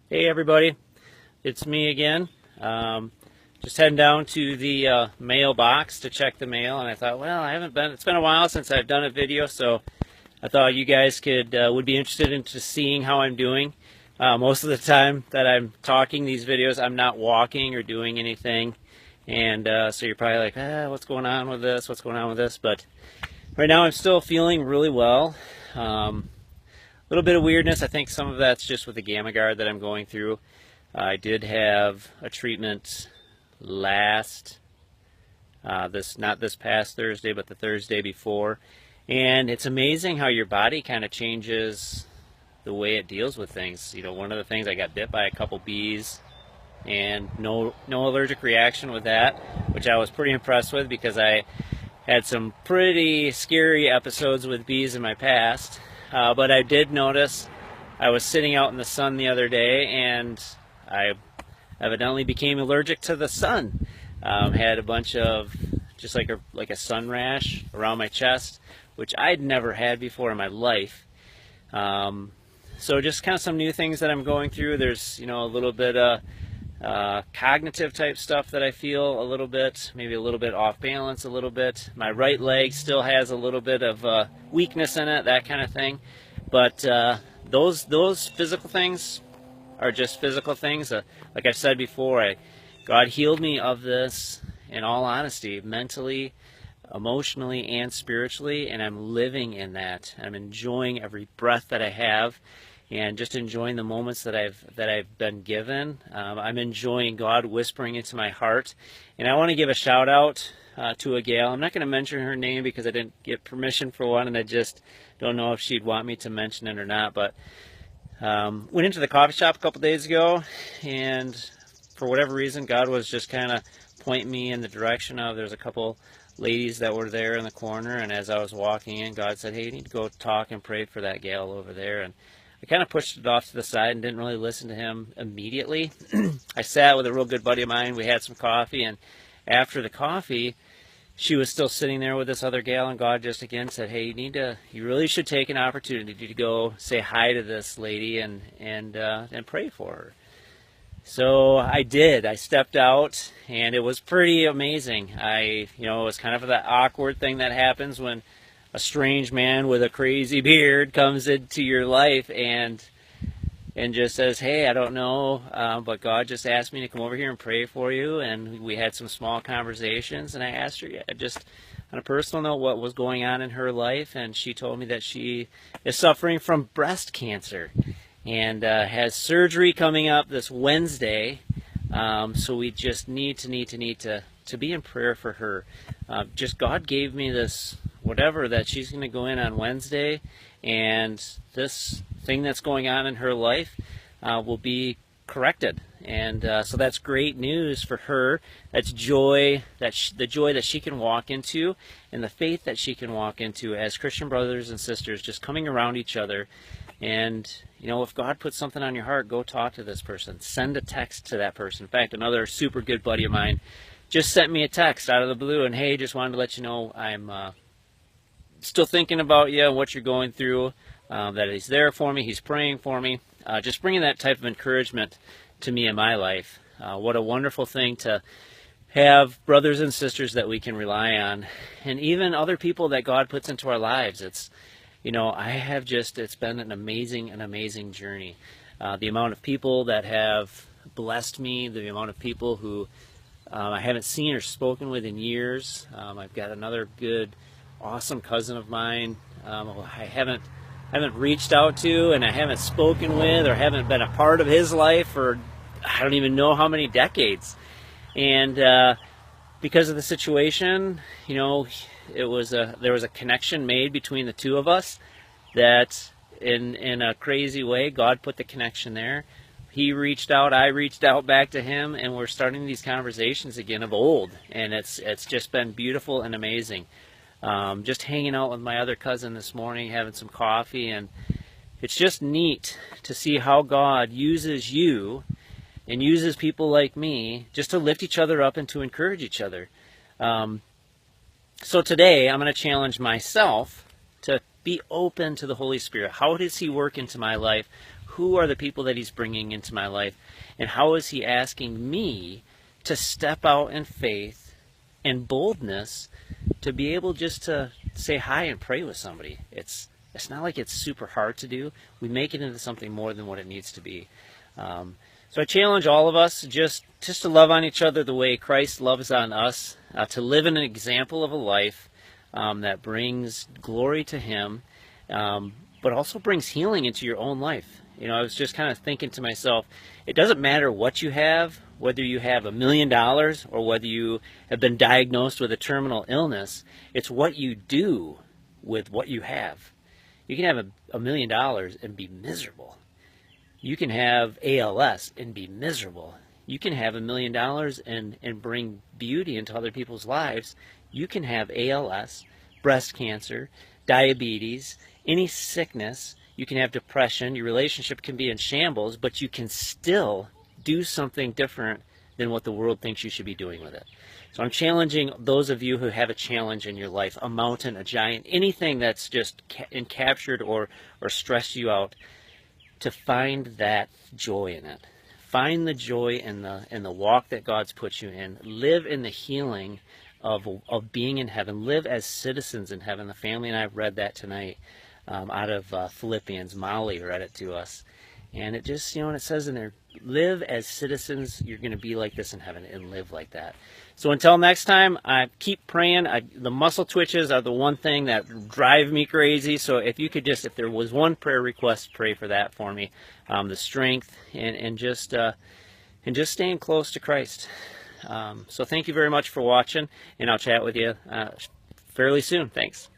Hey everybody, it's me again. Just heading down to the mailbox to check the mail, and I thought, well, I haven't been. It's been a while since I've done a video, so I thought you guys would be interested in just seeing how I'm doing. Most of the time that I'm talking these videos, I'm not walking or doing anything, and so you're probably like, what's going on with this? What's going on with this? But right now, I'm still feeling really well. A little bit of weirdness. I think some of that's just with the Gamma Guard that I'm going through. I did have a treatment last, not this past Thursday, but the Thursday before. And it's amazing how your body kind of changes the way it deals with things. You know, one of the things, I got bit by a couple bees and no allergic reaction with that, which I was pretty impressed with because I had some pretty scary episodes with bees in my past. But I did notice I was sitting out in the sun the other day and I evidently became allergic to the sun. Had a bunch of just like a sun rash around my chest, which I'd never had before in my life. So just kind of some new things that I'm going through. There's a little bit of cognitive type stuff that I feel a little bit, maybe a little bit off balance a little bit. My right leg still has a little bit of weakness in it, that kind of thing. But those physical things are just physical things. Like I've said before, God healed me of this, in all honesty, mentally, emotionally, and spiritually, and I'm living in that. I'm enjoying every breath that I have, and just enjoying the moments that I've been given. I'm enjoying God whispering into my heart, and I want to give a shout out to a gal. I'm not going to mention her name because I didn't get permission for one, and I just don't know if she'd want me to mention it or not. But went into the coffee shop a couple days ago, and for whatever reason, God was just kind of pointing me in the direction of, there's a couple ladies that were there in the corner, and as I was walking in, God said, hey, you need to go talk and pray for that gal over there. And I kind of pushed it off to the side and didn't really listen to him immediately. I sat with a real good buddy of mine. We had some coffee, and after the coffee, she was still sitting there with this other gal, and God just again said, hey, you really should take an opportunity to go say hi to this lady and pray for her. So I did. I stepped out, and it was pretty amazing. It was kind of that awkward thing that happens when a strange man with a crazy beard comes into your life and just says, hey, I don't know, but God just asked me to come over here and pray for you. And we had some small conversations, and I asked her just on a personal note what was going on in her life, and she told me that she is suffering from breast cancer and has surgery coming up this Wednesday. So we just need to be in prayer for her. Just God gave me this whatever that she's going to go in on Wednesday, and this thing that's going on in her life will be corrected. And so that's great news for her. That's joy, the joy that she can walk into, and the faith that she can walk into as Christian brothers and sisters, just coming around each other. And if God puts something on your heart, go talk to this person. Send a text to that person. In fact, another super good buddy of mine just sent me a text out of the blue, and hey, just wanted to let you know I'm still thinking about you and what you're going through, that he's there for me, he's praying for me, just bringing that type of encouragement to me in my life. What a wonderful thing to have brothers and sisters that we can rely on, and even other people that God puts into our lives. It's it's been an amazing journey. The amount of people that have blessed me, the amount of people who I haven't seen or spoken with in years. I've got another good, awesome cousin of mine I haven't reached out to, and I haven't spoken with, or haven't been a part of his life for I don't even know how many decades. And because of the situation, there was a connection made between the two of us that in a crazy way, God put the connection there. He reached out, I reached out back to him, and we're starting these conversations again of old, and it's just been beautiful and amazing. Just hanging out with my other cousin this morning, having some coffee, and it's just neat to see how God uses you and uses people like me just to lift each other up and to encourage each other. So today I'm going to challenge myself to be open to the Holy Spirit. How does he work into my life? Who are the people that he's bringing into my life? And how is he asking me to step out in faith and boldness to be able just to say hi and pray with somebody? It's not like it's super hard to do. We make it into something more than what it needs to be. So I challenge all of us just to love on each other the way Christ loves on us, to live in an example of a life that brings glory to him, but also brings healing into your own life. You know, I was just kind of thinking to myself, it doesn't matter what you have, whether you have $1 million or whether you have been diagnosed with a terminal illness. It's what you do with what you have. You can have $1 million and be miserable. You can have ALS and be miserable. You can have $1 million and bring beauty into other people's lives. You can have ALS, breast cancer, diabetes, any sickness. You can have depression. Your relationship can be in shambles, but you can still do something different than what the world thinks you should be doing with it. So I'm challenging those of you who have a challenge in your life, a mountain, a giant, anything that's just captured or stressed you out, to find that joy in it. Find the joy in the walk that God's put you in. Live in the healing of being in heaven. Live as citizens in heaven. The family and I read that tonight out of Philippians. Molly read it to us. And it just, you know, and it says in there, live as citizens. You're going to be like this in heaven and live like that. So until next time, I keep praying. The muscle twitches are the one thing that drive me crazy. So if you could just, if there was one prayer request, pray for that for me. The strength and just staying close to Christ. So thank you very much for watching, and I'll chat with you fairly soon. Thanks.